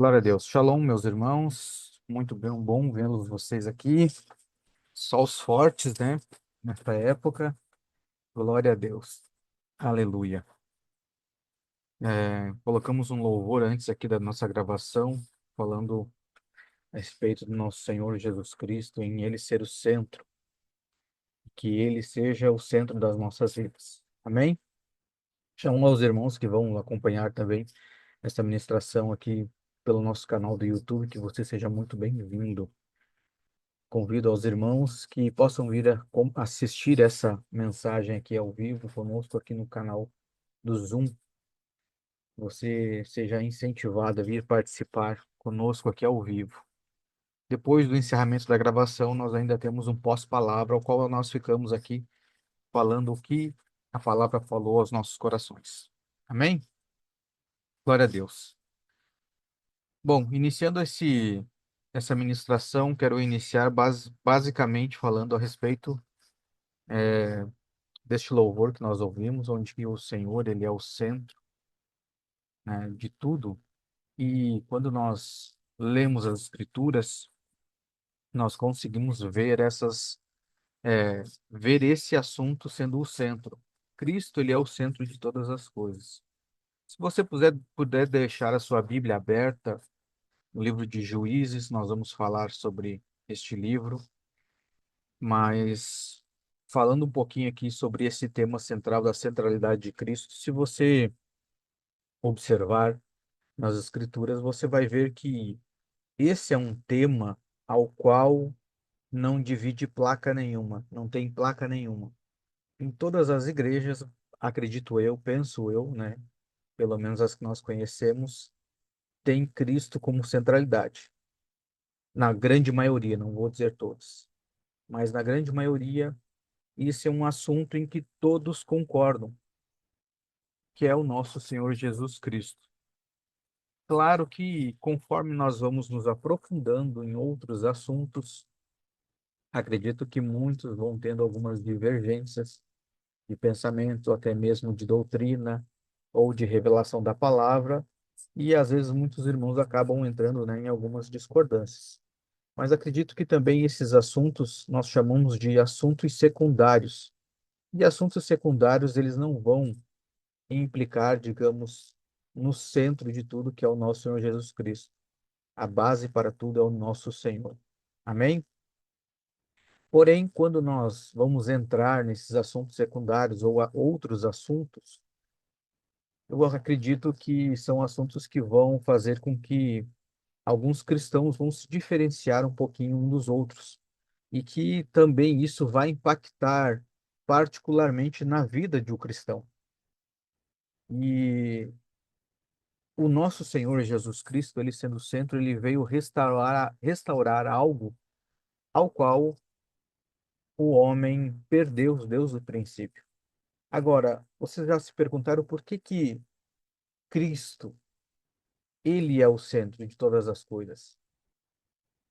Glória a Deus. Shalom, meus irmãos. Muito bem, bom vê-los vocês aqui. Só os fortes, né? Nesta época. Glória a Deus. Aleluia. Colocamos um louvor antes aqui da nossa gravação, falando a respeito do nosso Senhor Jesus Cristo, em Ele ser o centro, que Ele seja o centro das nossas vidas. Amém? Chamo aos irmãos que vão acompanhar também esta ministração aqui pelo nosso canal do YouTube, que você seja muito bem-vindo. Convido aos irmãos que possam vir a assistir essa mensagem aqui ao vivo conosco aqui no canal do Zoom. Você seja incentivado a vir participar conosco aqui ao vivo. Depois do encerramento da gravação, nós ainda temos um pós-palavra, ao qual nós ficamos aqui falando o que a palavra falou aos nossos corações. Amém? Glória a Deus. Bom, iniciando essa ministração, quero iniciar basicamente falando a respeito deste louvor que nós ouvimos, onde que o Senhor, ele é o centro, né, de tudo. E quando nós lemos as Escrituras, nós conseguimos ver esse assunto sendo o centro. Cristo, ele é o centro de todas as coisas. Se você puder deixar a sua Bíblia aberta, no livro de Juízes, nós vamos falar sobre este livro, mas falando um pouquinho aqui sobre esse tema central da centralidade de Cristo, se você observar nas Escrituras, você vai ver que esse é um tema ao qual não divide placa nenhuma, não tem placa nenhuma. Em todas as igrejas, acredito eu, penso eu, né? Pelo menos as que nós conhecemos, tem Cristo como centralidade. Na grande maioria, não vou dizer todas, mas na grande maioria, isso é um assunto em que todos concordam, que é o nosso Senhor Jesus Cristo. Claro que, conforme nós vamos nos aprofundando em outros assuntos, acredito que muitos vão tendo algumas divergências de pensamento, até mesmo de doutrina ou de revelação da palavra, e às vezes muitos irmãos acabam entrando, né, em algumas discordâncias. Mas acredito que também esses assuntos nós chamamos de assuntos secundários. E assuntos secundários, eles não vão implicar, digamos, no centro de tudo, que é o nosso Senhor Jesus Cristo. A base para tudo é o nosso Senhor. Amém? Porém, quando nós vamos entrar nesses assuntos secundários ou outros assuntos, eu acredito que são assuntos que vão fazer com que alguns cristãos vão se diferenciar um pouquinho uns dos outros e que também isso vai impactar particularmente na vida de um cristão. E o nosso Senhor Jesus Cristo, ele sendo o centro, ele veio restaurar algo ao qual o homem perdeu desde o princípio. Agora, vocês já se perguntaram por que que Cristo, ele é o centro de todas as coisas?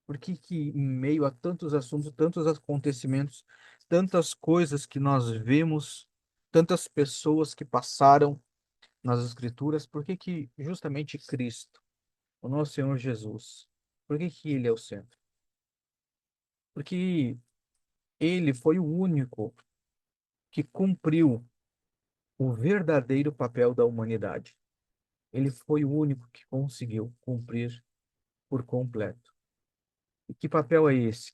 Por que que em meio a tantos assuntos, tantos acontecimentos, tantas coisas que nós vemos, tantas pessoas que passaram nas Escrituras, por que que justamente Cristo, o nosso Senhor Jesus, por que que ele é o centro? Porque ele foi o único que cumpriu o verdadeiro papel da humanidade. Ele foi o único que conseguiu cumprir por completo. E que papel é esse?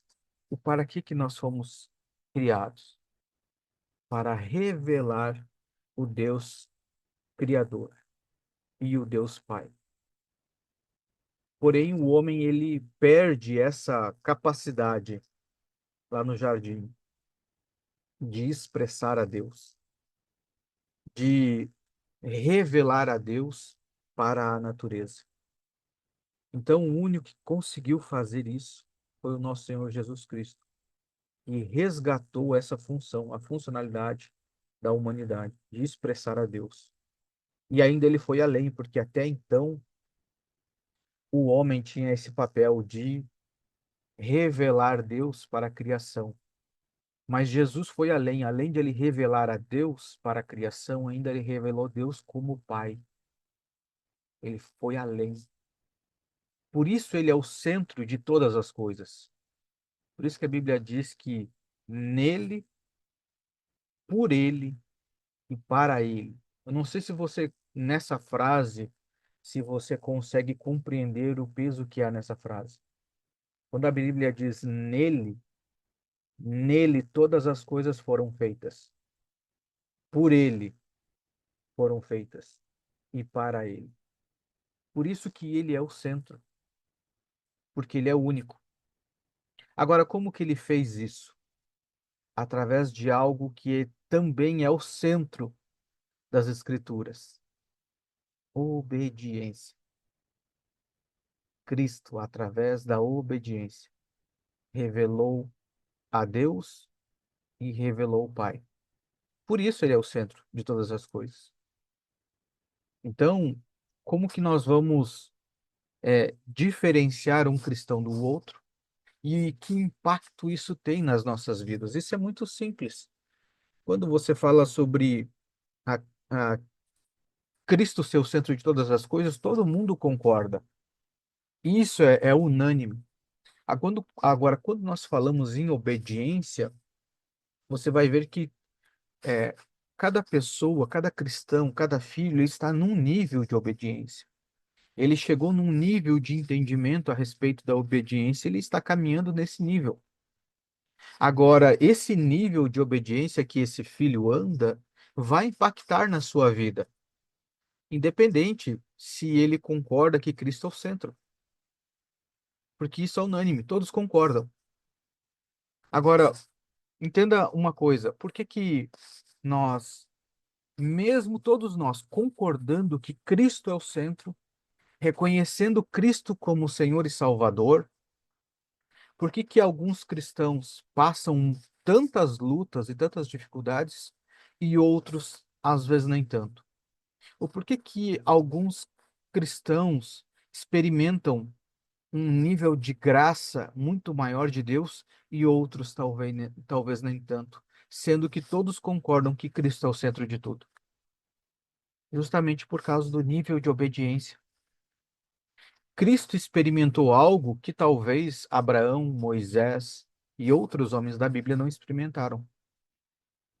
O para que nós fomos criados? Para revelar o Deus Criador e o Deus Pai. Porém, o homem ele perde essa capacidade lá no jardim de expressar a Deus, de revelar a Deus para a natureza. Então, o único que conseguiu fazer isso foi o nosso Senhor Jesus Cristo e resgatou essa função, a funcionalidade da humanidade, de expressar a Deus. E ainda ele foi além, porque até então o homem tinha esse papel de revelar Deus para a criação. Mas Jesus foi além, além de ele revelar a Deus para a criação, ainda ele revelou Deus como Pai. Ele foi além. Por isso ele é o centro de todas as coisas. Por isso que a Bíblia diz que nele, por ele e para ele. Eu não sei se você, nessa frase, se você consegue compreender o peso que há nessa frase. Quando a Bíblia diz nele, nele todas as coisas foram feitas. Por ele foram feitas e para ele. Por isso que ele é o centro, porque ele é o único. Agora, como que ele fez isso? Através de algo que também é o centro das Escrituras: obediência. Cristo, através da obediência, revelou a Deus e revelou o Pai. Por isso ele é o centro de todas as coisas. Então, como que nós vamos diferenciar um cristão do outro e que impacto isso tem nas nossas vidas? Isso é muito simples. Quando você fala sobre a, a Cristo ser o centro de todas as coisas, todo mundo concorda. Isso é unânime. Agora, quando nós falamos em obediência, você vai ver que é, cada pessoa, cada cristão, cada filho, ele está num nível de obediência. Ele chegou num nível de entendimento a respeito da obediência, ele está caminhando nesse nível. Agora, esse nível de obediência que esse filho anda vai impactar na sua vida, independente se ele concorda que Cristo é o centro, porque isso é unânime, todos concordam. Agora, entenda uma coisa, por que que nós, mesmo todos nós concordando que Cristo é o centro, reconhecendo Cristo como Senhor e Salvador, por que que alguns cristãos passam tantas lutas e tantas dificuldades e outros às vezes nem tanto? Ou por que que alguns cristãos experimentam um nível de graça muito maior de Deus e outros talvez nem tanto, sendo que todos concordam que Cristo é o centro de tudo? Justamente por causa do nível de obediência. Cristo experimentou algo que talvez Abraão, Moisés e outros homens da Bíblia não experimentaram.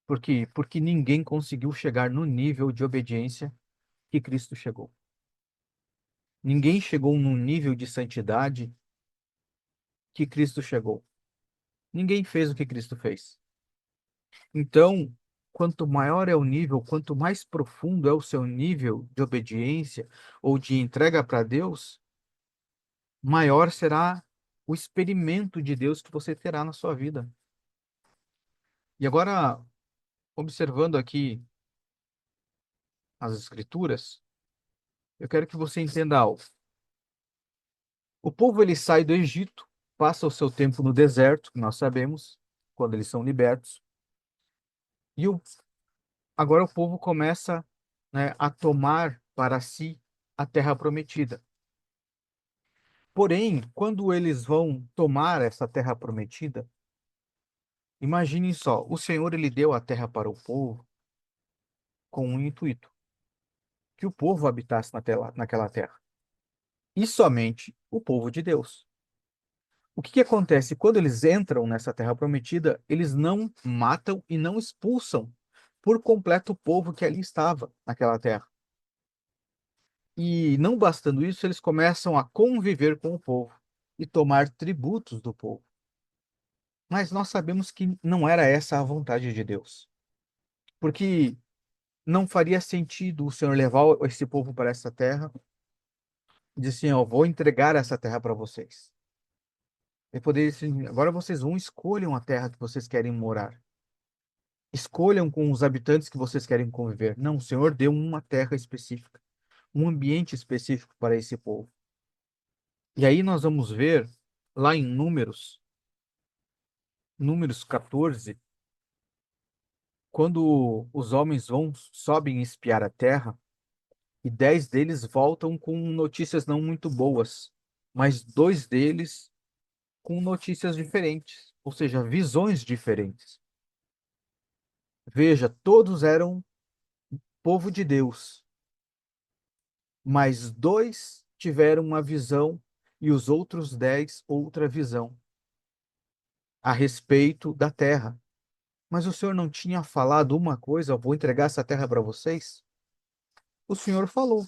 Por quê? Porque ninguém conseguiu chegar no nível de obediência que Cristo chegou. Ninguém chegou num nível de santidade que Cristo chegou. Ninguém fez o que Cristo fez. Então, quanto maior é o nível, quanto mais profundo é o seu nível de obediência ou de entrega para Deus, maior será o experimento de Deus que você terá na sua vida. E agora, observando aqui as Escrituras, eu quero que você entenda algo. O povo ele sai do Egito, passa o seu tempo no deserto, que nós sabemos, quando eles são libertos, e agora o povo começa, né, a tomar para si a terra prometida. Porém, quando eles vão tomar essa terra prometida, imaginem só, o Senhor ele deu a terra para o povo com um intuito, que o povo habitasse naquela terra, e somente o povo de Deus. O que que acontece? Quando eles entram nessa terra prometida, eles não matam e não expulsam por completo o povo que ali estava, naquela terra. E não bastando isso, eles começam a conviver com o povo e tomar tributos do povo. Mas nós sabemos que não era essa a vontade de Deus, porque não faria sentido o Senhor levar esse povo para essa terra e dizer assim: eu vou entregar essa terra para vocês. E poderia dizer assim: agora vocês vão escolham a terra que vocês querem morar. Escolham com os habitantes que vocês querem conviver. Não, o Senhor deu uma terra específica, um ambiente específico para esse povo. E aí nós vamos ver lá em Números 14, quando os homens sobem espiar a terra, e 10 deles voltam com notícias não muito boas, mas dois deles com notícias diferentes, ou seja, visões diferentes. Veja, todos eram povo de Deus, mas dois tiveram uma visão e os outros 10 outra visão a respeito da terra. Mas o Senhor não tinha falado uma coisa, eu vou entregar essa terra para vocês? O Senhor falou.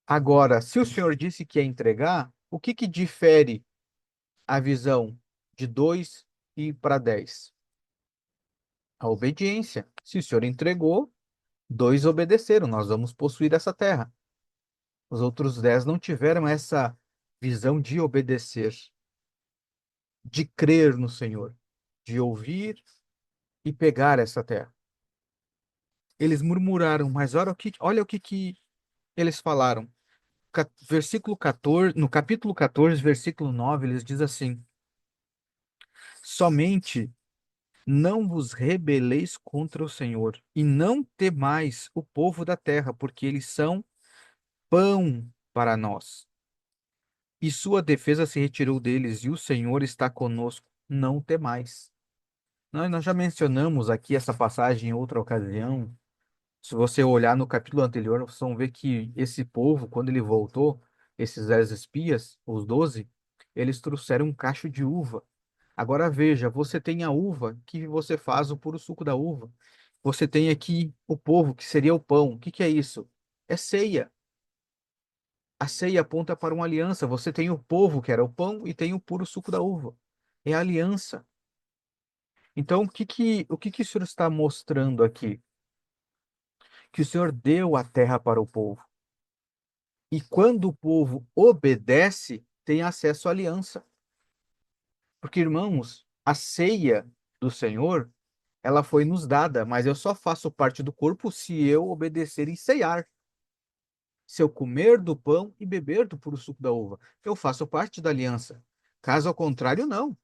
Agora, se o Senhor disse que ia entregar, o que que difere a visão de 2 e para 10? A obediência. Se o Senhor entregou, 2 obedeceram, nós vamos possuir essa terra. Os outros 10 não tiveram essa visão de obedecer, de crer no Senhor, de ouvir e pegar essa terra. Eles murmuraram, mas olha o que eles falaram. Versículo 14, no capítulo 14, versículo 9, eles diz assim: somente não vos rebeleis contra o Senhor, e não temais o povo da terra, porque eles são pão para nós. E sua defesa se retirou deles, e o Senhor está conosco. Não temais. Nós já mencionamos aqui essa passagem em outra ocasião. Se você olhar no capítulo anterior, vocês vão ver que esse povo, quando ele voltou, esses 10 espias, os 12, eles trouxeram um cacho de uva. Agora veja, você tem a uva que você faz o puro suco da uva. Você tem aqui o povo, que seria o pão. O que que é isso? É ceia. A ceia aponta para uma aliança. Você tem o povo, que era o pão, e tem o puro suco da uva. É a aliança. Então, o que que o Senhor está mostrando aqui? Que o Senhor deu a terra para o povo. E quando o povo obedece, tem acesso à aliança. Porque, irmãos, a ceia do Senhor, ela foi nos dada, mas eu só faço parte do corpo se eu obedecer e ceiar. Se eu comer do pão e beber do puro suco da uva, eu faço parte da aliança. Caso ao contrário, não.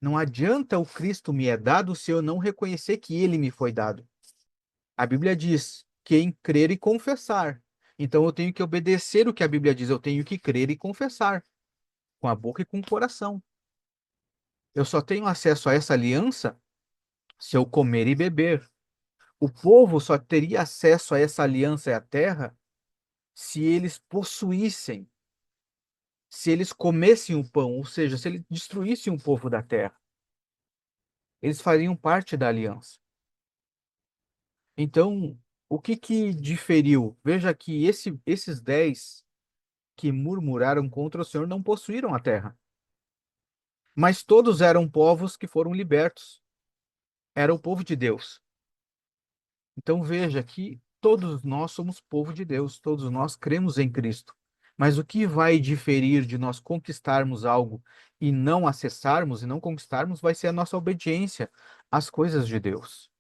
Não adianta o Cristo me é dado se eu não reconhecer que ele me foi dado. A Bíblia diz: quem crer e confessar. Então eu tenho que obedecer o que a Bíblia diz, eu tenho que crer e confessar, com a boca e com o coração. Eu só tenho acesso a essa aliança se eu comer e beber. O povo só teria acesso a essa aliança e à terra se eles possuíssem, se eles comessem o pão, ou seja, se eles destruíssem o povo da terra. Eles fariam parte da aliança. Então, o que que diferiu? Veja que esses 10 que murmuraram contra o Senhor não possuíram a terra, mas todos eram povos que foram libertos. Era o povo de Deus. Então veja que todos nós somos povo de Deus, todos nós cremos em Cristo. Mas o que vai diferir de nós conquistarmos algo e não acessarmos e não conquistarmos vai ser a nossa obediência às coisas de Deus.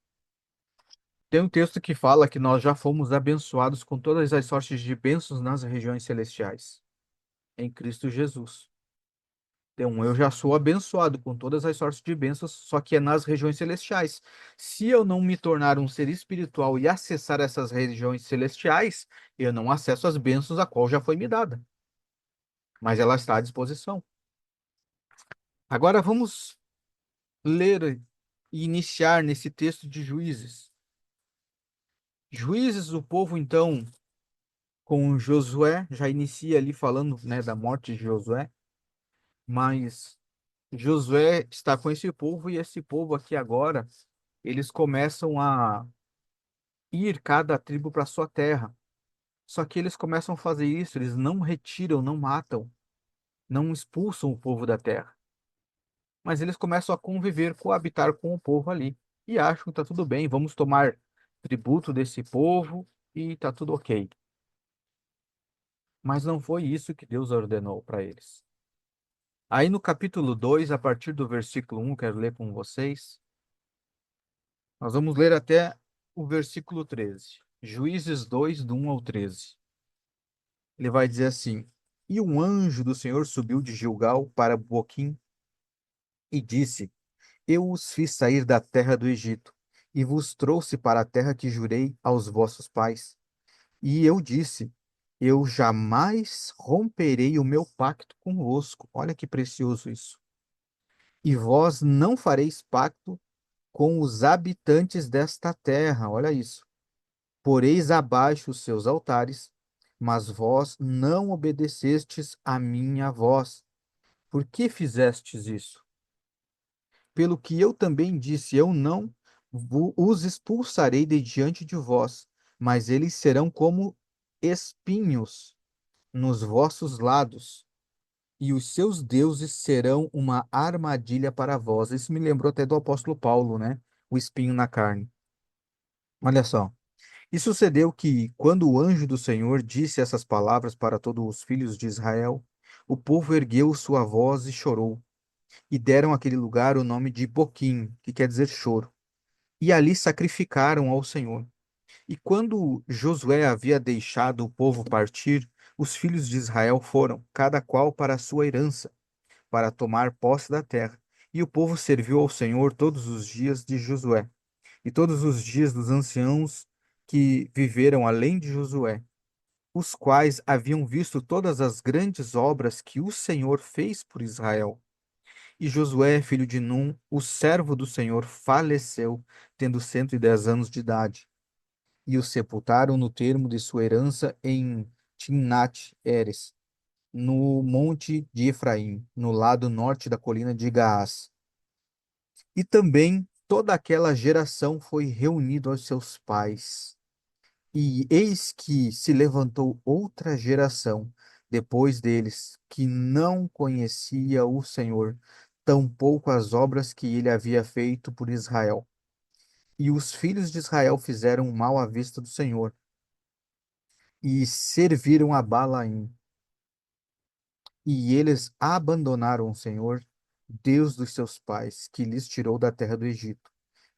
Tem um texto que fala que nós já fomos abençoados com todas as sortes de bênçãos nas regiões celestiais, em Cristo Jesus. Então, eu já sou abençoado com todas as sortes de bênçãos, só que é nas regiões celestiais. Se eu não me tornar um ser espiritual e acessar essas regiões celestiais, eu não acesso as bênçãos a qual já foi me dada, mas ela está à disposição. Agora vamos ler e iniciar nesse texto de Juízes. Juízes, o povo então, com Josué, já inicia ali falando, né, da morte de Josué, mas Josué está com esse povo e esse povo aqui agora eles começam a ir cada tribo para sua terra. Só que eles começam a fazer isso, eles não retiram, não matam, não expulsam o povo da terra. Mas eles começam a conviver, coabitar com o povo ali. E acham que está tudo bem, vamos tomar tributo desse povo e está tudo ok. Mas não foi isso que Deus ordenou para eles. Aí no capítulo 2, a partir do versículo 1, quero ler com vocês. Nós vamos ler até o versículo 13. Juízes 2, do 1 ao 13. Ele vai dizer assim: E um anjo do Senhor subiu de Gilgal para Boquim e disse: Eu os fiz sair da terra do Egito e vos trouxe para a terra que jurei aos vossos pais. E eu disse: Eu jamais romperei o meu pacto convosco. Olha que precioso isso. E vós não fareis pacto com os habitantes desta terra. Olha isso. Poreis abaixo os seus altares, mas vós não obedecestes à minha voz. Por que fizestes isso? Pelo que eu também disse, eu não os expulsarei de diante de vós, mas eles serão como espinhos nos vossos lados, e os seus deuses serão uma armadilha para vós. Isso me lembrou até do apóstolo Paulo, né? O espinho na carne. Olha só. E sucedeu que, quando o anjo do Senhor disse essas palavras para todos os filhos de Israel, o povo ergueu sua voz e chorou, e deram àquele lugar o nome de Boquim, que quer dizer choro. E ali sacrificaram ao Senhor. E quando Josué havia deixado o povo partir, os filhos de Israel foram, cada qual para a sua herança, para tomar posse da terra. E o povo serviu ao Senhor todos os dias de Josué, e todos os dias dos anciãos que viveram além de Josué, os quais haviam visto todas as grandes obras que o Senhor fez por Israel. E Josué, filho de Num, o servo do Senhor, faleceu, tendo 110 anos de idade. E o sepultaram no termo de sua herança em Timnat-Heres, no monte de Efraim, no lado norte da colina de Gaás. E também toda aquela geração foi reunida aos seus pais. E eis que se levantou outra geração depois deles, que não conhecia o Senhor, tampouco as obras que ele havia feito por Israel. E os filhos de Israel fizeram mal à vista do Senhor e serviram a Balaim. E eles abandonaram o Senhor, Deus dos seus pais, que lhes tirou da terra do Egito,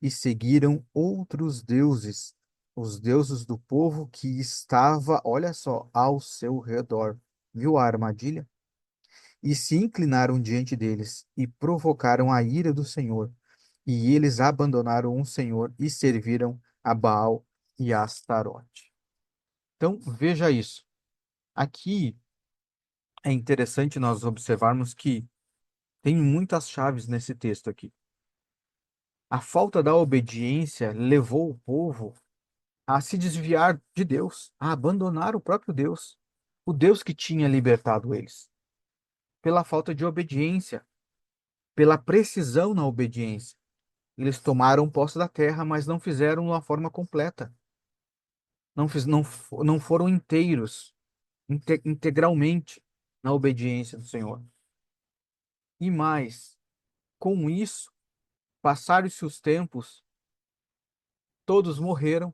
e seguiram outros deuses, os deuses do povo que estava, olha só, ao seu redor. Viu a armadilha? E se inclinaram diante deles e provocaram a ira do Senhor. E eles abandonaram o Senhor e serviram a Baal e a Astarote. Então, veja isso. Aqui é interessante nós observarmos que tem muitas chaves nesse texto aqui. A falta da obediência levou o povo a se desviar de Deus, a abandonar o próprio Deus, o Deus que tinha libertado eles, pela falta de obediência, pela precisão na obediência. Eles tomaram posse da terra, mas não fizeram de uma forma completa. Não foram inteiros, integralmente na obediência do Senhor. E mais, com isso, passaram-se os tempos, todos morreram,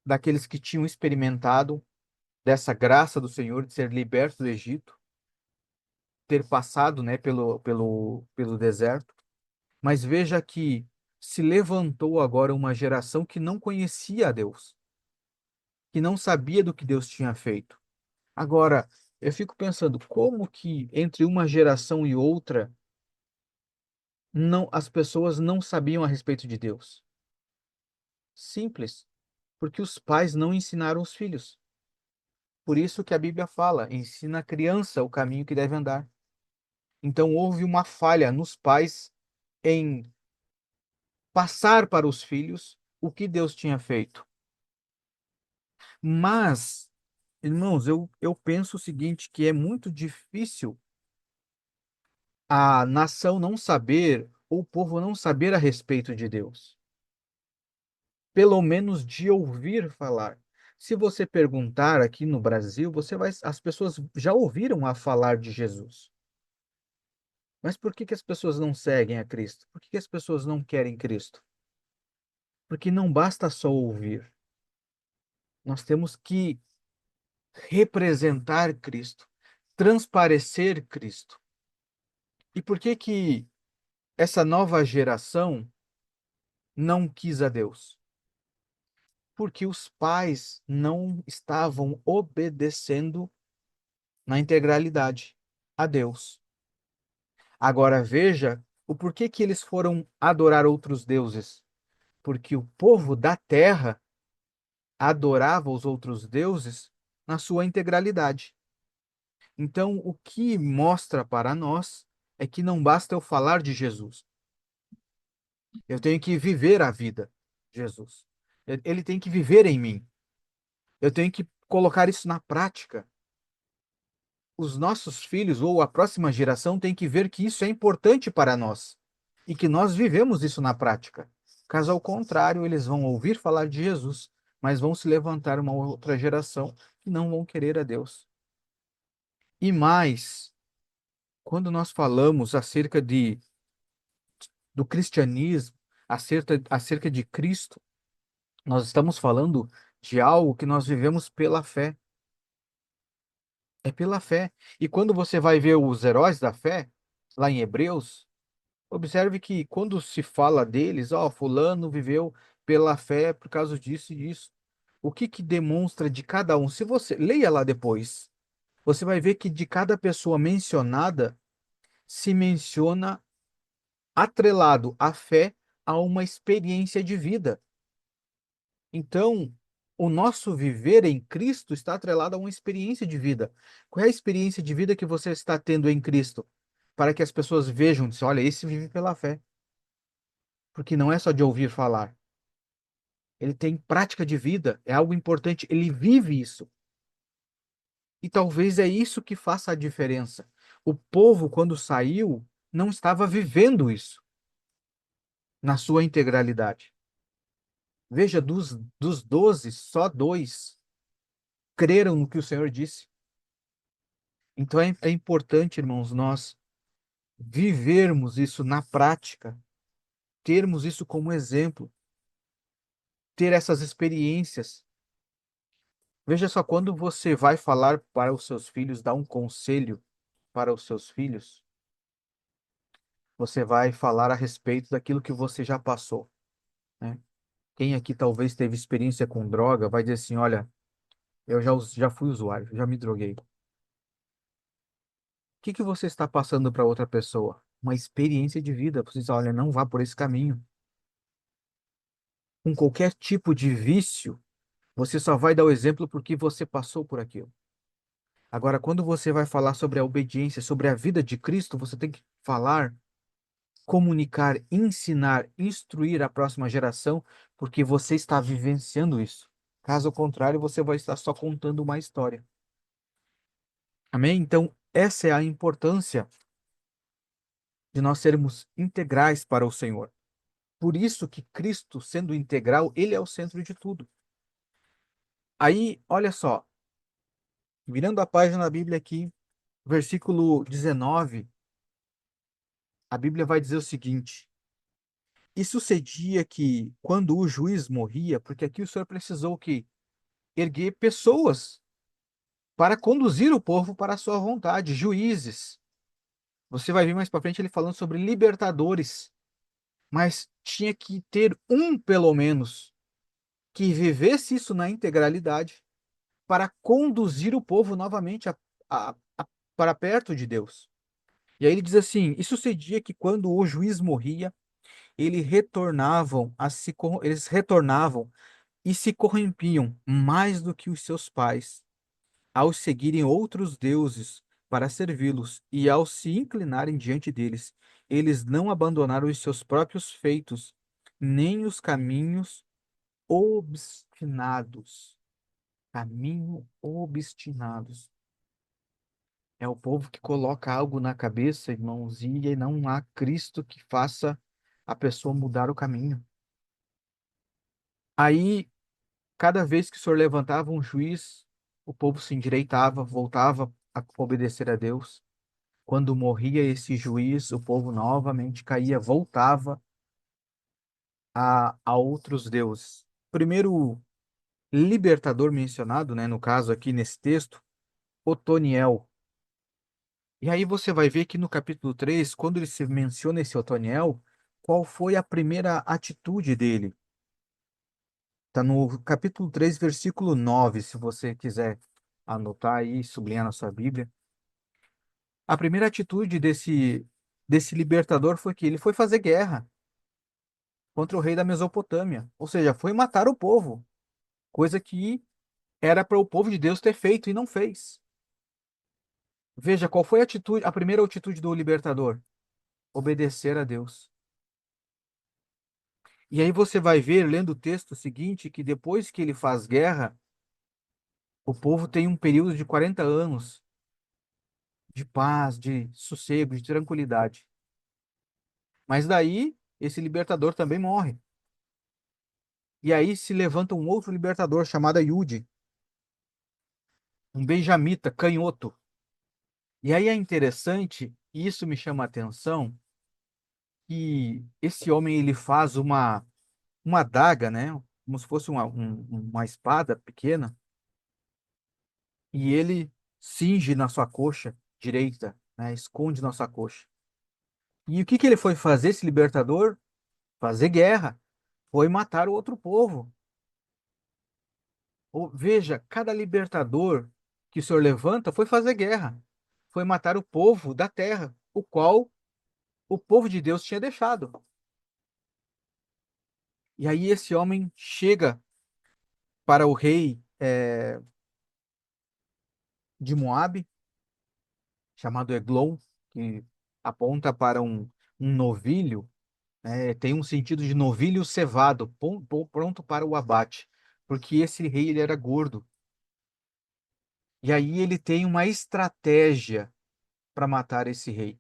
daqueles que tinham experimentado dessa graça do Senhor de ser liberto do Egito, ter passado, né, pelo deserto. Mas veja que se levantou agora uma geração que não conhecia a Deus, que não sabia do que Deus tinha feito. Agora, eu fico pensando, como que entre uma geração e outra, não, as pessoas não sabiam a respeito de Deus? Simples, porque os pais não ensinaram os filhos. Por isso que a Bíblia fala, ensina a criança o caminho que deve andar. Então houve uma falha nos pais em passar para os filhos o que Deus tinha feito. Mas, irmãos, eu penso o seguinte, que é muito difícil a nação não saber, ou o povo não saber a respeito de Deus. Pelo menos de ouvir falar. Se você perguntar aqui no Brasil, as pessoas já ouviram a falar de Jesus. Mas por que que as pessoas não seguem a Cristo? Por que que as pessoas não querem Cristo? Porque não basta só ouvir. Nós temos que representar Cristo, transparecer Cristo. E por que que essa nova geração não quis a Deus? Porque os pais não estavam obedecendo na integralidade a Deus. Agora veja o porquê que eles foram adorar outros deuses. Porque o povo da terra adorava os outros deuses na sua integralidade. Então, o que mostra para nós é que não basta eu falar de Jesus. Eu tenho que viver a vida, de Jesus. Ele tem que viver em mim. Eu tenho que colocar isso na prática, os nossos filhos ou a próxima geração tem que ver que isso é importante para nós e que nós vivemos isso na prática. Caso ao contrário, eles vão ouvir falar de Jesus, mas vão se levantar uma outra geração que não vão querer a Deus. E mais, quando nós falamos acerca do cristianismo, acerca de Cristo, nós estamos falando de algo que nós vivemos pela fé. É pela fé. E quando você vai ver os heróis da fé, lá em Hebreus, observe que quando se fala deles, ó, fulano viveu pela fé por causa disso e disso. O que que demonstra de cada um? Se você leia lá depois, você vai ver que de cada pessoa mencionada se menciona atrelado à fé a uma experiência de vida. Então, o nosso viver em Cristo está atrelado a uma experiência de vida. Qual é a experiência de vida que você está tendo em Cristo? Para que as pessoas vejam, dizem, olha, esse vive pela fé. Porque não é só de ouvir falar. Ele tem prática de vida, é algo importante, ele vive isso. E talvez é isso que faça a diferença. O povo, quando saiu, não estava vivendo isso na sua integralidade. Veja, dos 12, só dois creram no que o Senhor disse. Então é importante, irmãos, nós vivermos isso na prática, termos isso como exemplo, ter essas experiências. Veja só, quando você vai falar para os seus filhos, dar um conselho para os seus filhos, você vai falar a respeito daquilo que você já passou, né? Quem aqui talvez teve experiência com droga, vai dizer assim, olha, eu já fui usuário, já me droguei. O que que você está passando para outra pessoa? Uma experiência de vida. Você diz, olha, não vá por esse caminho. Com qualquer tipo de vício, você só vai dar o exemplo porque você passou por aquilo. Agora, quando você vai falar sobre a obediência, sobre a vida de Cristo, você tem que falar, comunicar, ensinar, instruir a próxima geração, porque você está vivenciando isso. Caso contrário, você vai estar só contando uma história. Amém? Então, essa é a importância de nós sermos integrais para o Senhor. Por isso que Cristo, sendo integral, ele é o centro de tudo. Aí, olha só, virando a página da Bíblia aqui, versículo 19, a Bíblia vai dizer o seguinte: E sucedia que, quando o juiz morria, porque aqui o Senhor precisou que erguer pessoas para conduzir o povo para a sua vontade, juízes. Você vai ver mais para frente ele falando sobre libertadores, mas tinha que ter um, pelo menos, que vivesse isso na integralidade para conduzir o povo novamente para perto de Deus. E aí ele diz assim: E sucedia que, quando o juiz morria, eles retornavam e se corrompiam mais do que os seus pais, ao seguirem outros deuses para servi-los e ao se inclinarem diante deles. Eles não abandonaram os seus próprios feitos, nem os caminhos obstinados. Caminho obstinados. É o povo que coloca algo na cabeça, irmãos, e não há Cristo que faça a pessoa mudar o caminho. Aí, cada vez que o Senhor levantava um juiz, o povo se endireitava, voltava a obedecer a Deus. Quando morria esse juiz, o povo novamente caía, voltava a outros deuses. Primeiro libertador mencionado, né, no caso aqui nesse texto, Otoniel. E aí você vai ver que no capítulo 3, quando ele se menciona esse Otoniel, qual foi a primeira atitude dele? Está no capítulo 3, versículo 9, se você quiser anotar aí, sublinhar na sua Bíblia. A primeira atitude desse libertador foi que ele foi fazer guerra contra o rei da Mesopotâmia, ou seja, foi matar o povo, coisa que era para o povo de Deus ter feito e não fez. Veja qual foi a primeira atitude do libertador: obedecer a Deus. E aí você vai ver, lendo o texto seguinte, que depois que ele faz guerra, O povo tem um período de 40 anos de paz, de sossego, de tranquilidade. Mas daí, esse libertador também morre. E aí se levanta um outro libertador chamado Yudi, um benjamita, canhoto. E aí é interessante, e isso me chama a atenção, que esse homem ele faz uma adaga, né? Como se fosse uma espada pequena, e ele cinge na sua coxa direita, né? Esconde na sua coxa. E o que que ele foi fazer, esse libertador? Fazer guerra. Foi matar o outro povo. Veja, cada libertador que o Senhor levanta foi fazer guerra. Foi matar o povo da terra, o qual o povo de Deus tinha deixado. E aí esse homem chega para o rei de Moabe, chamado Eglon, que aponta para um novilho, tem um sentido de novilho cevado, pronto para o abate, porque esse rei ele era gordo. E aí ele tem uma estratégia para matar esse rei.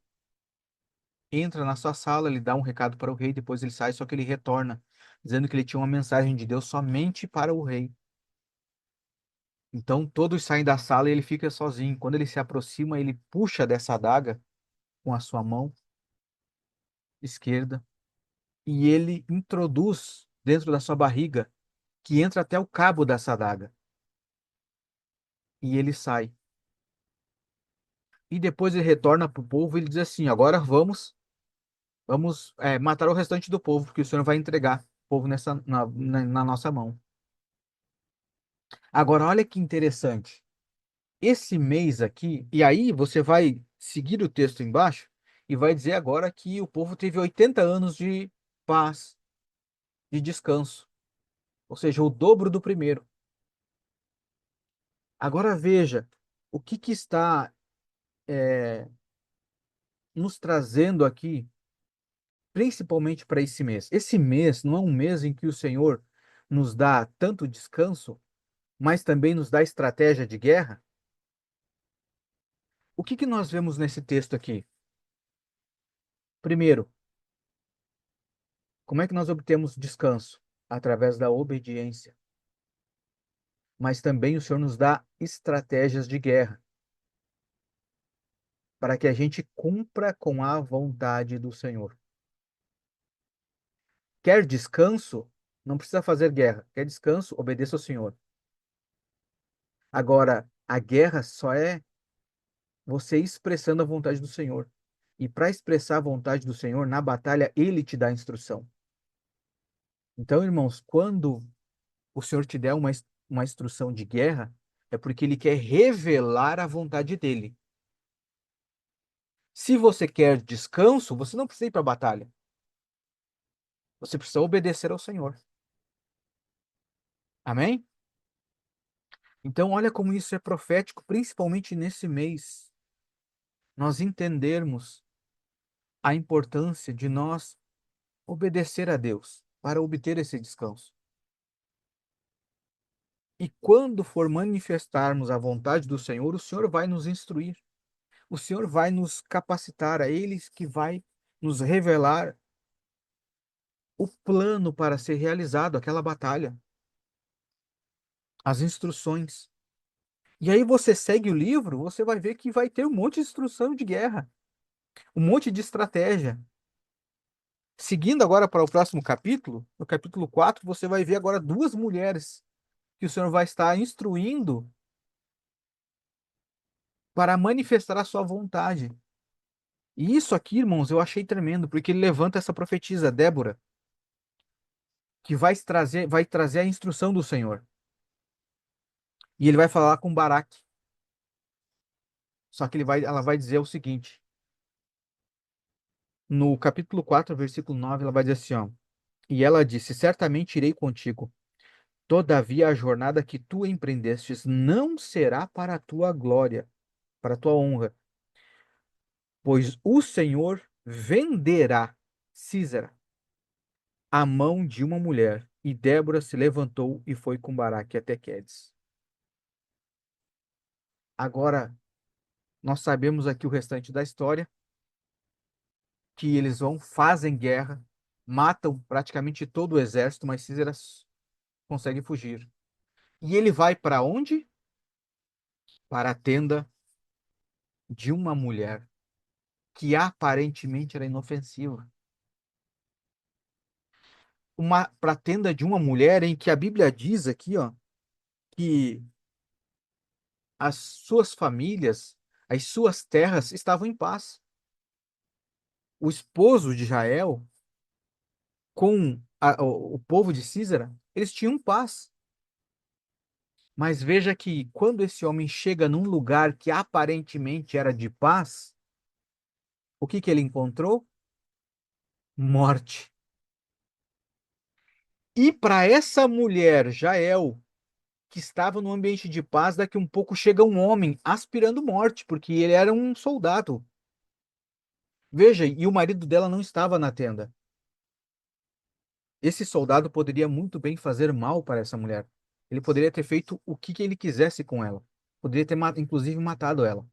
Entra na sua sala, ele dá um recado para o rei, depois ele sai, só que ele retorna, dizendo que ele tinha uma mensagem de Deus somente para o rei. Então todos saem da sala e ele fica sozinho. Quando ele se aproxima, ele puxa dessa adaga com a sua mão esquerda e ele introduz dentro da sua barriga, que entra até o cabo dessa adaga. E ele sai. E depois ele retorna para o povo e ele diz assim: agora vamos matar o restante do povo, porque o Senhor vai entregar o povo na nossa mão. Agora, olha que interessante. Esse mês aqui, e aí você vai seguir o texto embaixo e vai dizer agora que o povo teve 80 anos de paz, de descanso, ou seja, o dobro do primeiro. Agora veja o que está é, nos trazendo aqui, principalmente para esse mês. Esse mês não é um mês em que o Senhor nos dá tanto descanso, mas também nos dá estratégia de guerra. O que nós vemos nesse texto aqui? Primeiro, como é que nós obtemos descanso? Através da obediência. Mas também o Senhor nos dá estratégias de guerra para que a gente cumpra com a vontade do Senhor. Quer descanso? Não precisa fazer guerra. Quer descanso? Obedeça ao Senhor. Agora, a guerra só é você expressando a vontade do Senhor. E para expressar a vontade do Senhor na batalha, Ele te dá a instrução. Então, irmãos, quando o Senhor te der uma instrução de guerra, é porque Ele quer revelar a vontade dele. Se você quer descanso, você não precisa ir para a batalha. Você precisa obedecer ao Senhor. Amém? Então, olha como isso é profético, principalmente nesse mês. Nós entendermos a importância de nós obedecer a Deus para obter esse descanso. E quando for manifestarmos a vontade do Senhor, o Senhor vai nos instruir. O Senhor vai nos capacitar, a eles que vai nos revelar o plano para ser realizado, aquela batalha, as instruções. E aí você segue o livro, você vai ver que vai ter um monte de instrução de guerra, um monte de estratégia. Seguindo agora para o próximo capítulo, no capítulo 4 você vai ver agora duas mulheres que o Senhor vai estar instruindo para manifestar a sua vontade. E isso aqui, irmãos, eu achei tremendo, porque ele levanta essa profetisa, Débora, que vai trazer a instrução do Senhor. E ele vai falar com Baraque. Só que ela vai dizer o seguinte: no capítulo 4 versículo 9 ela vai dizer assim, ó, e ela disse: certamente irei contigo. Todavia, a jornada que tu empreendestes não será para a tua glória, para a tua honra, pois o Senhor venderá Císera à mão de uma mulher. E Débora se levantou e foi com Baraque até Quedes. Agora, nós sabemos aqui o restante da história, que eles vão, fazem guerra, matam praticamente todo o exército, mas Císera consegue fugir. E ele vai para onde? Para a tenda de uma mulher que aparentemente era inofensiva. Para a tenda de uma mulher em que a Bíblia diz aqui, ó, que as suas famílias, as suas terras estavam em paz. O esposo de Jael com o povo de Císara, eles tinham paz. Mas veja que quando esse homem chega num lugar que aparentemente era de paz, o que que ele encontrou? Morte. E para essa mulher, Jael, que estava num ambiente de paz, daqui um pouco chega um homem aspirando morte, porque ele era um soldado. Veja, e o marido dela não estava na tenda. Esse soldado poderia muito bem fazer mal para essa mulher. Ele poderia ter feito o que ele quisesse com ela. Poderia ter, inclusive, matado ela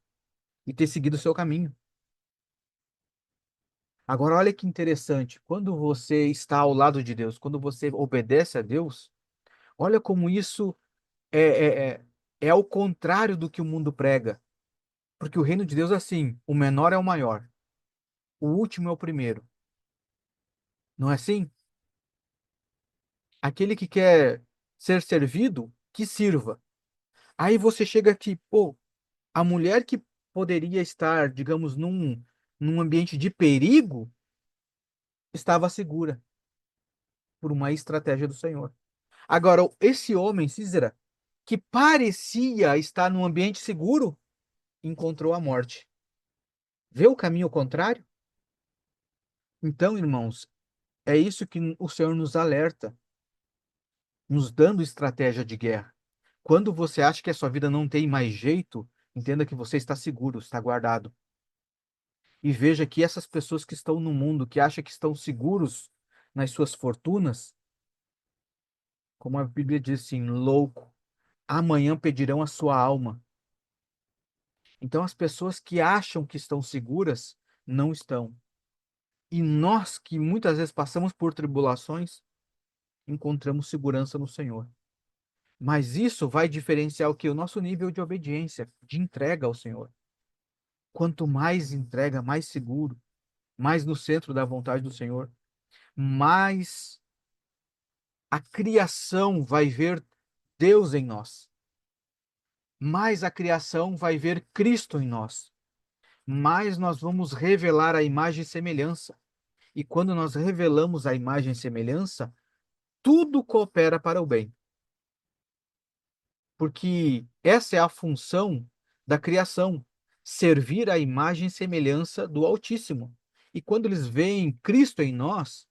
e ter seguido o seu caminho. Agora, olha que interessante. Quando você está ao lado de Deus, quando você obedece a Deus, olha como isso é, é, é, é ao contrário do que o mundo prega. Porque o reino de Deus é assim: o menor é o maior, o último é o primeiro. Não é assim? Aquele que quer ser servido, que sirva. Aí você chega aqui, pô, a mulher que poderia estar, digamos, num ambiente de perigo, estava segura por uma estratégia do Senhor. Agora, esse homem, Císera, que parecia estar num ambiente seguro, encontrou a morte. Vê o caminho contrário? Então, irmãos, é isso que o Senhor nos alerta, nos dando estratégia de guerra. Quando você acha que a sua vida não tem mais jeito, entenda que você está seguro, está guardado. E veja que essas pessoas que estão no mundo, que acham que estão seguros nas suas fortunas, como a Bíblia diz assim, louco, amanhã pedirão a sua alma. Então, as pessoas que acham que estão seguras, não estão. E nós que muitas vezes passamos por tribulações, encontramos segurança no Senhor. Mas isso vai diferenciar o que? O nosso nível de obediência, de entrega ao Senhor. Quanto mais entrega, mais seguro, mais no centro da vontade do Senhor, mais a criação vai ver Deus em nós, mais a criação vai ver Cristo em nós, mais nós vamos revelar a imagem e semelhança. E quando nós revelamos a imagem e semelhança, tudo coopera para o bem, porque essa é a função da criação, servir a imagem e semelhança do Altíssimo. E quando eles veem Cristo em nós,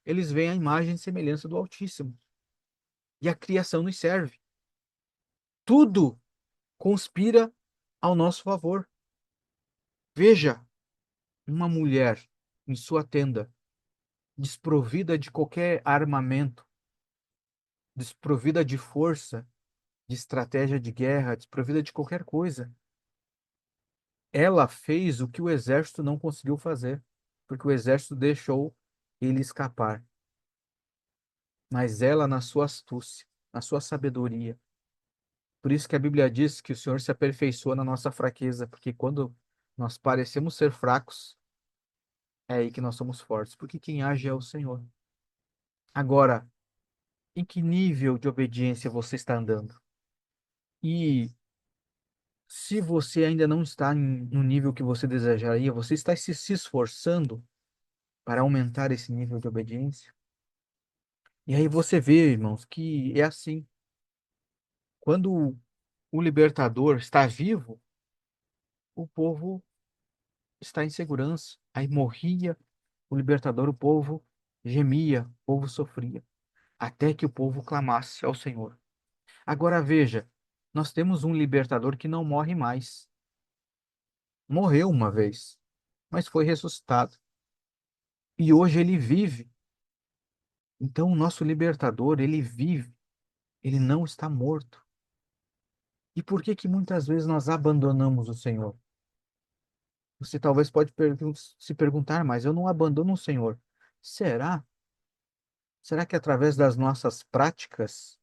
eles veem a imagem e semelhança do Altíssimo. E a criação nos serve. Tudo conspira ao nosso favor. Veja uma mulher em sua tenda, desprovida de qualquer armamento, desprovida de força, de estratégia de guerra, desprovida de qualquer coisa. Ela fez o que o exército não conseguiu fazer, porque o exército deixou ele escapar. Mas ela, na sua astúcia, na sua sabedoria, por isso que a Bíblia diz que o Senhor se aperfeiçoa na nossa fraqueza, porque quando nós parecemos ser fracos, é aí que nós somos fortes, porque quem age é o Senhor. Agora, em que nível de obediência você está andando? E se você ainda não está no nível que você desejaria, você está se esforçando para aumentar esse nível de obediência? E aí você vê, irmãos, que é assim. Quando o libertador está vivo, o povo está em segurança. Aí morria o libertador, o povo gemia, o povo sofria, até que o povo clamasse ao Senhor. Agora veja, nós temos um libertador que não morre mais. Morreu uma vez, mas foi ressuscitado. E hoje ele vive. Então o nosso libertador, ele vive, ele não está morto. E por que que muitas vezes nós abandonamos o Senhor? Você talvez pode se perguntar, mas eu não abandono o Senhor. Será? Será que através das nossas práticas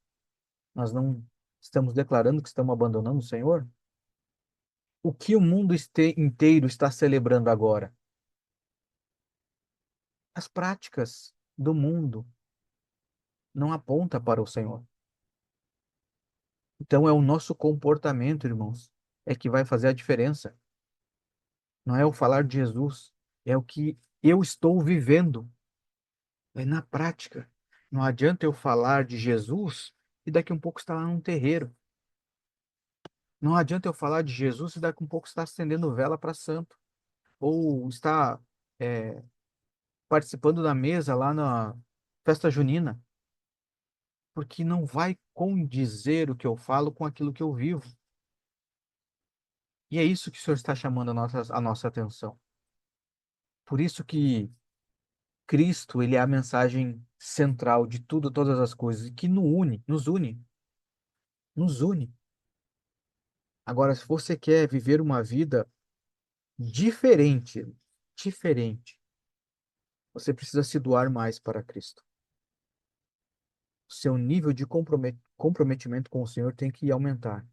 nós não estamos declarando que estamos abandonando o Senhor? O que o mundo inteiro está celebrando agora? As práticas do mundo não apontam para o Senhor. Então é o nosso comportamento, irmãos, é que vai fazer a diferença. Não é o falar de Jesus, é o que eu estou vivendo, é na prática. Não adianta eu falar de Jesus e daqui a um pouco estar lá num terreiro. Não adianta eu falar de Jesus e daqui a um pouco estar acendendo vela para santo. Ou estar é, participando da mesa lá na festa junina. Porque não vai condizer o que eu falo com aquilo que eu vivo. E é isso que o Senhor está chamando a nossa atenção. Por isso que Cristo, ele é a mensagem central de tudo, todas as coisas, que nos une. Agora, se você quer viver uma vida diferente, diferente, você precisa se doar mais para Cristo. O seu nível de comprometimento com o Senhor tem que aumentar.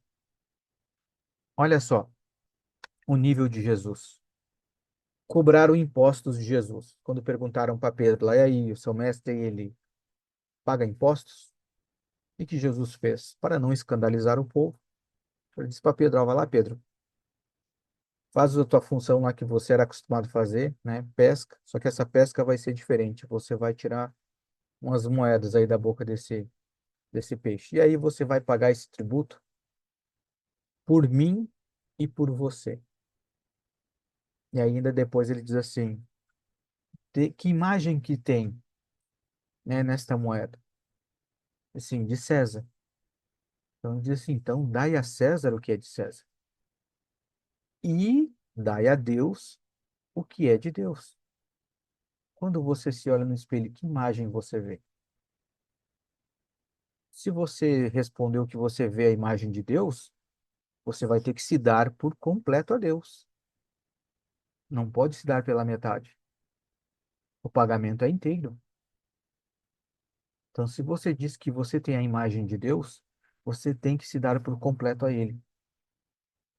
Olha só o nível de Jesus. Cobraram impostos de Jesus. Quando perguntaram para Pedro, lá, e aí, o seu mestre, ele paga impostos? E que Jesus fez? Para não escandalizar o povo, ele disse para Pedro, ó, vai lá, Pedro, faz a tua função lá que você era acostumado a fazer, né? Pesca, só que essa pesca vai ser diferente. Você vai tirar umas moedas aí da boca desse peixe. E aí você vai pagar esse tributo por mim e por você. E ainda depois ele diz assim, que imagem que tem, né, nesta moeda? Assim, de César. Então ele diz assim, então dai a César o que é de César. E dai a Deus o que é de Deus. Quando você se olha no espelho, que imagem você vê? Se você respondeu que você vê a imagem de Deus, você vai ter que se dar por completo a Deus. Não pode se dar pela metade. O pagamento é inteiro. Então, se você diz que você tem a imagem de Deus, você tem que se dar por completo a Ele.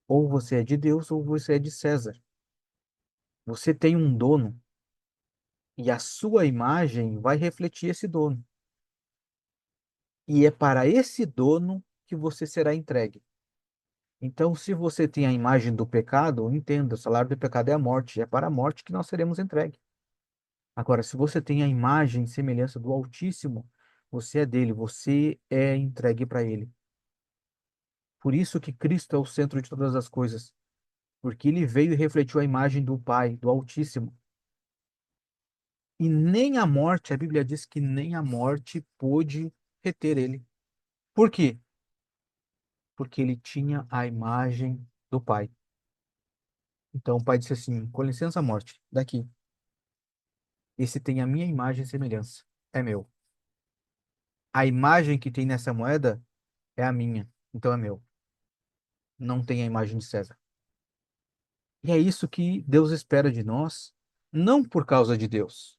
Ou você é de Deus ou você é de César. Você tem um dono e a sua imagem vai refletir esse dono. E é para esse dono que você será entregue. Então, se você tem a imagem do pecado, entenda, o salário do pecado é a morte, é para a morte que nós seremos entregues. Agora, se você tem a imagem e semelhança do Altíssimo, você é dele, você é entregue para ele. Por isso que Cristo é o centro de todas as coisas, porque ele veio e refletiu a imagem do Pai, do Altíssimo. E nem a morte, a Bíblia diz que nem a morte pôde reter ele. Por quê? Porque ele tinha a imagem do Pai. Então o Pai disse assim: com licença, morte, daqui. Esse tem a minha imagem e semelhança. É meu. A imagem que tem nessa moeda é a minha. Então é meu. Não tem a imagem de César. E é isso que Deus espera de nós, não por causa de Deus,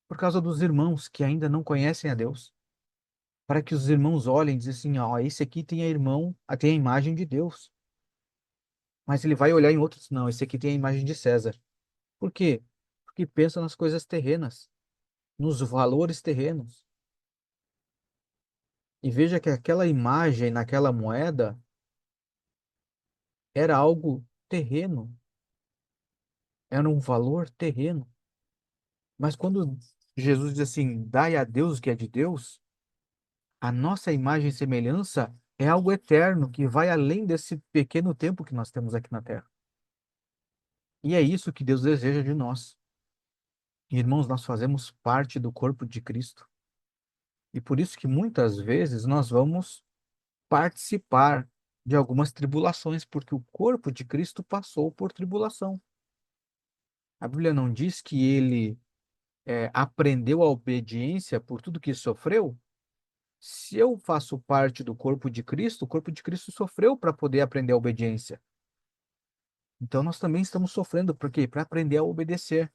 por causa dos irmãos que ainda não conhecem a Deus, para que os irmãos olhem e dizem assim, ó, esse aqui tem a irmão, tem a imagem de Deus. Mas ele vai olhar em outros, não, esse aqui tem a imagem de César. Por quê? Porque pensa nas coisas terrenas, nos valores terrenos. E veja que aquela imagem naquela moeda era algo terreno, era um valor terreno. Mas quando Jesus diz assim, dai a Deus o que é de Deus, a nossa imagem e semelhança é algo eterno que vai além desse pequeno tempo que nós temos aqui na Terra. E é isso que Deus deseja de nós. Irmãos, nós fazemos parte do corpo de Cristo. E por isso que muitas vezes nós vamos participar de algumas tribulações, porque o corpo de Cristo passou por tribulação. A Bíblia não diz que ele aprendeu a obediência por tudo que sofreu? Se eu faço parte do corpo de Cristo, o corpo de Cristo sofreu para poder aprender a obediência. Então nós também estamos sofrendo, por quê? Para aprender a obedecer.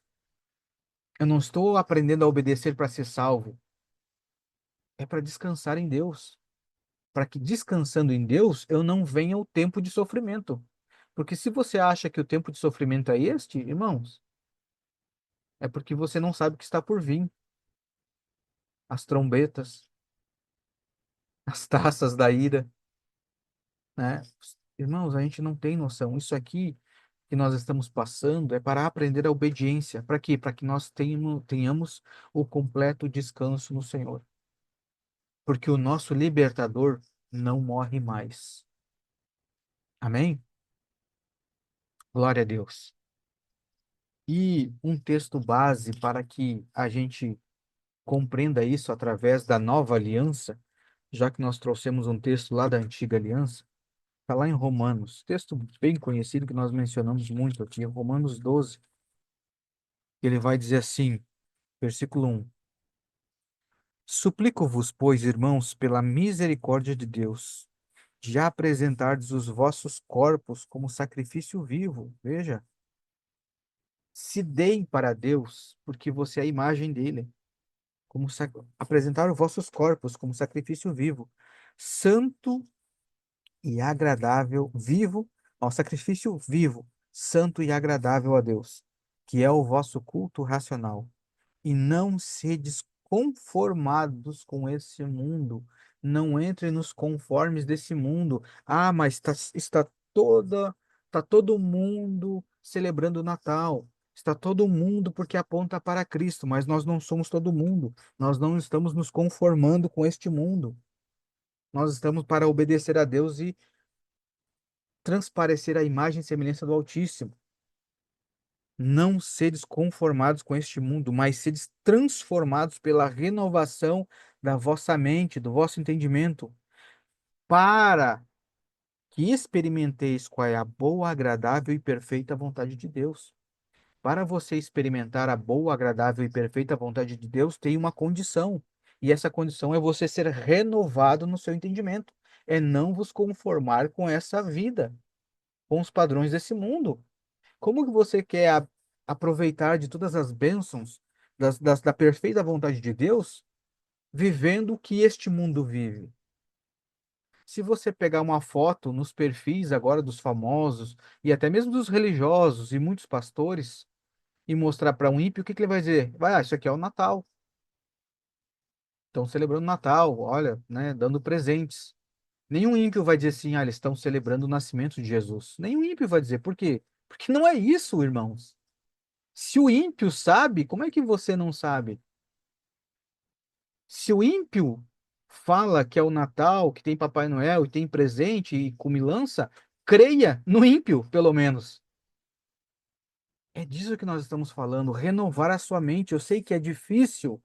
Eu não estou aprendendo a obedecer para ser salvo, é para descansar em Deus. Para que descansando em Deus, eu não venha o tempo de sofrimento. Porque se você acha que o tempo de sofrimento é este, irmãos, é porque você não sabe o que está por vir. As trombetas, as taças da ira, né? Irmãos, a gente não tem noção. Isso aqui que nós estamos passando é para aprender a obediência. Para quê? Para que nós tenhamos o completo descanso no Senhor. Porque o nosso libertador não morre mais. Amém? Glória a Deus. E um texto base para que a gente compreenda isso através da nova aliança, já que nós trouxemos um texto lá da antiga aliança, está lá em Romanos, texto bem conhecido que nós mencionamos muito aqui, Romanos 12. Ele vai dizer assim, versículo 1: Suplico-vos, pois, irmãos, pela misericórdia de Deus, de apresentardes os vossos corpos como sacrifício vivo. Veja, se deem para Deus, porque você é a imagem dele, apresentar os vossos corpos como sacrifício vivo, santo e agradável, vivo, ao sacrifício vivo, santo e agradável a Deus, que é o vosso culto racional. E não sedes conformados com esse mundo. Não entre nos conformes desse mundo. Ah, mas está todo mundo celebrando o Natal. Está todo mundo porque aponta para Cristo, mas nós não somos todo mundo. Nós não estamos nos conformando com este mundo. Nós estamos para obedecer a Deus e transparecer a imagem e semelhança do Altíssimo. Não sedes conformados com este mundo, mas sedes transformados pela renovação da vossa mente, do vosso entendimento, para que experimenteis qual é a boa, agradável e perfeita vontade de Deus. Para você experimentar a boa, agradável e perfeita vontade de Deus, tem uma condição. E essa condição é você ser renovado no seu entendimento. É não vos conformar com essa vida, com os padrões desse mundo. Como que você quer aproveitar de todas as bênçãos da perfeita vontade de Deus, vivendo o que este mundo vive? Se você pegar uma foto nos perfis agora dos famosos e até mesmo dos religiosos e muitos pastores e mostrar para um ímpio, o que que ele vai dizer? Vai, isso aqui é o Natal. Estão celebrando o Natal, olha, né, dando presentes. Nenhum ímpio vai dizer assim, eles estão celebrando o nascimento de Jesus. Nenhum ímpio vai dizer. Por quê? Porque não é isso, irmãos. Se o ímpio sabe, como é que você não sabe? Se o ímpio fala que é o Natal, que tem Papai Noel e tem presente e comilança, creia no ímpio, pelo menos. É disso que nós estamos falando, renovar a sua mente. Eu sei que é difícil,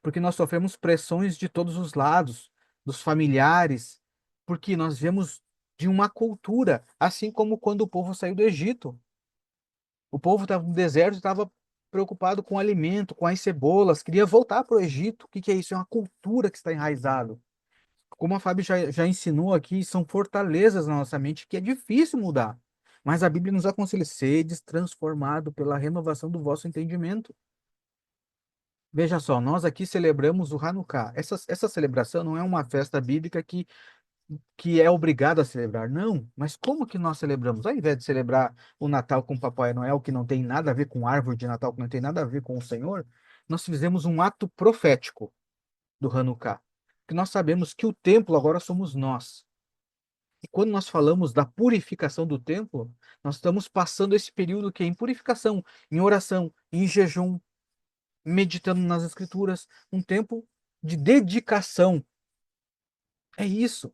porque nós sofremos pressões de todos os lados, dos familiares, porque nós vemos de uma cultura, assim como quando o povo saiu do Egito. O povo estava no deserto, estava preocupado com o alimento, com as cebolas, queria voltar para o Egito. O que que é isso? É uma cultura que está enraizado. Como a Fábio já ensinou aqui, são fortalezas na nossa mente que é difícil mudar. Mas a Bíblia nos aconselha, sedes transformado pela renovação do vosso entendimento. Veja só, nós aqui celebramos o Hanukkah. Essa celebração não é uma festa bíblica que é obrigado a celebrar. Não, mas como que nós celebramos? Ao invés de celebrar o Natal com Papai Noel, que não tem nada a ver com árvore de Natal, que não tem nada a ver com o Senhor, nós fizemos um ato profético do Hanukkah. Que nós sabemos que o templo agora somos nós. E quando nós falamos da purificação do templo, nós estamos passando esse período que é em purificação, em oração, em jejum, meditando nas Escrituras, um tempo de dedicação. É isso.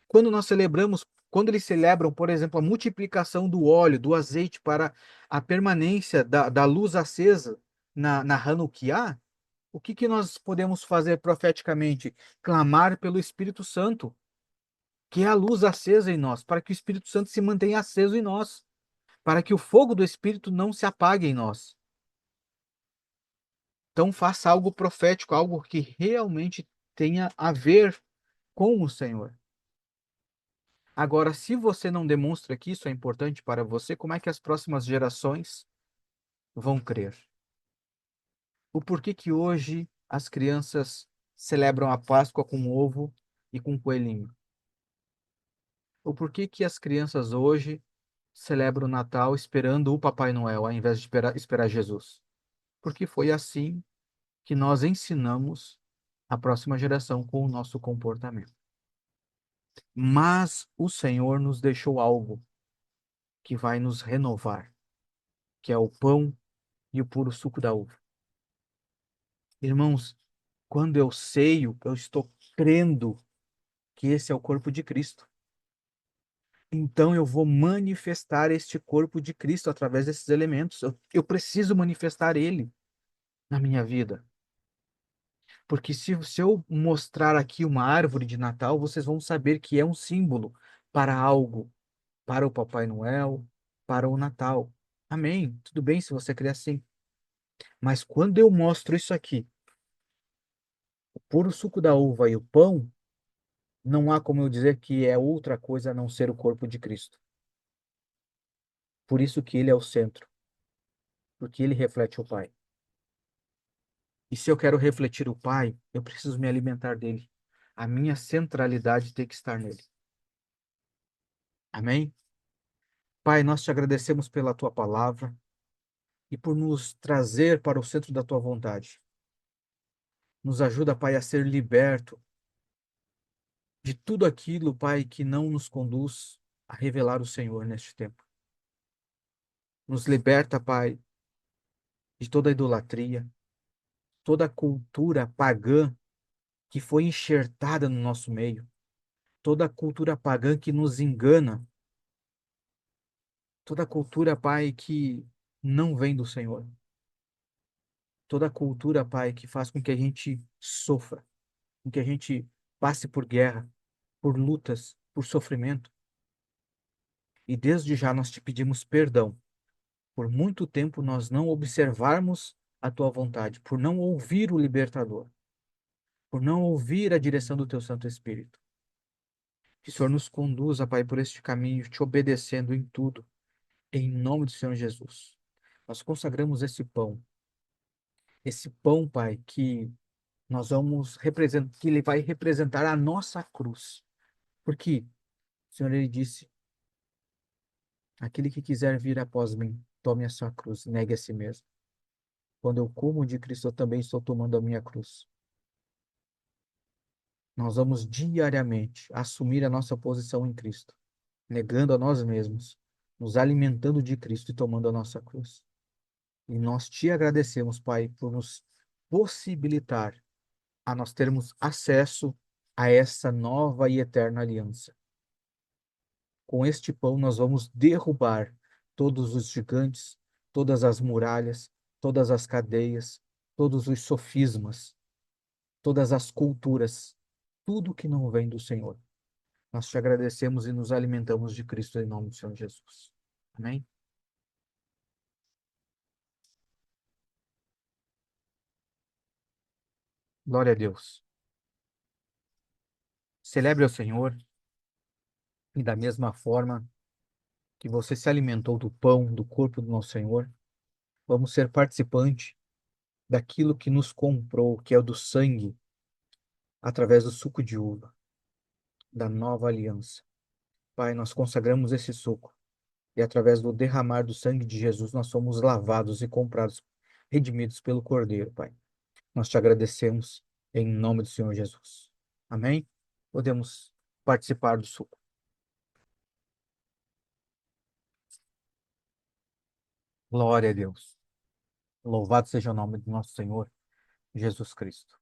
Quando nós celebramos, quando eles celebram, por exemplo, a multiplicação do óleo, do azeite para a permanência da luz acesa na Hanukkah, o que que nós podemos fazer profeticamente? Clamar pelo Espírito Santo, que é a luz acesa em nós, para que o Espírito Santo se mantenha aceso em nós, para que o fogo do Espírito não se apague em nós. Então faça algo profético, algo que realmente tenha a ver com o Senhor. Agora, se você não demonstra que isso é importante para você, como é que as próximas gerações vão crer? O porquê que hoje as crianças celebram a Páscoa com ovo e com coelhinho? O porquê que as crianças hoje celebram o Natal esperando o Papai Noel, ao invés de esperar Jesus? Porque foi assim que nós ensinamos a próxima geração com o nosso comportamento. Mas o Senhor nos deixou algo que vai nos renovar, que é o pão e o puro suco da uva. Irmãos, quando eu ceio, eu estou crendo que esse é o corpo de Cristo. Então eu vou manifestar este corpo de Cristo através desses elementos. Eu preciso manifestar ele na minha vida. Porque se eu mostrar aqui uma árvore de Natal, vocês vão saber que é um símbolo para algo, para o Papai Noel, para o Natal. Amém. Tudo bem se você crer assim. Mas quando eu mostro isso aqui, o puro suco da uva e o pão, não há como eu dizer que é outra coisa a não ser o corpo de Cristo. Por isso que ele é o centro, porque ele reflete o Pai. E se eu quero refletir o Pai, eu preciso me alimentar dele. A minha centralidade tem que estar nele. Amém? Pai, nós te agradecemos pela tua palavra e por nos trazer para o centro da tua vontade. Nos ajuda, Pai, a ser liberto de tudo aquilo, Pai, que não nos conduz a revelar o Senhor neste tempo. Nos liberta, Pai, de toda a idolatria, toda a cultura pagã que foi enxertada no nosso meio, toda a cultura pagã que nos engana, toda a cultura, Pai, que não vem do Senhor, toda a cultura, Pai, que faz com que a gente sofra, com que a gente passe por guerra, por lutas, por sofrimento. E desde já nós te pedimos perdão. Por muito tempo nós não observarmos a tua vontade, por não ouvir o libertador, por não ouvir a direção do teu Santo Espírito. Que o Senhor nos conduza, Pai, por este caminho, te obedecendo em tudo, em nome do Senhor Jesus. Nós consagramos esse pão, Pai, que nós vamos representar, que ele vai representar a nossa cruz. Porque o Senhor, ele disse: aquele que quiser vir após mim, tome a sua cruz, negue a si mesmo. Quando eu como de Cristo, eu também estou tomando a minha cruz. Nós vamos diariamente assumir a nossa posição em Cristo, negando a nós mesmos, nos alimentando de Cristo e tomando a nossa cruz. E nós te agradecemos, Pai, por nos possibilitar a nós termos acesso a essa nova e eterna aliança. Com este pão, nós vamos derrubar todos os gigantes, todas as muralhas, todas as cadeias, todos os sofismas, todas as culturas, tudo que não vem do Senhor. Nós te agradecemos e nos alimentamos de Cristo em nome do Senhor Jesus. Amém? Glória a Deus. Celebre ao Senhor e da mesma forma que você se alimentou do pão, do corpo do nosso Senhor, vamos ser participante daquilo que nos comprou, que é o do sangue, através do suco de uva, da nova aliança. Pai, nós consagramos esse suco e através do derramar do sangue de Jesus nós somos lavados e comprados, redimidos pelo Cordeiro, Pai. Nós te agradecemos em nome do Senhor Jesus. Amém? Podemos participar do suco. Glória a Deus. Louvado seja o nome do nosso Senhor Jesus Cristo.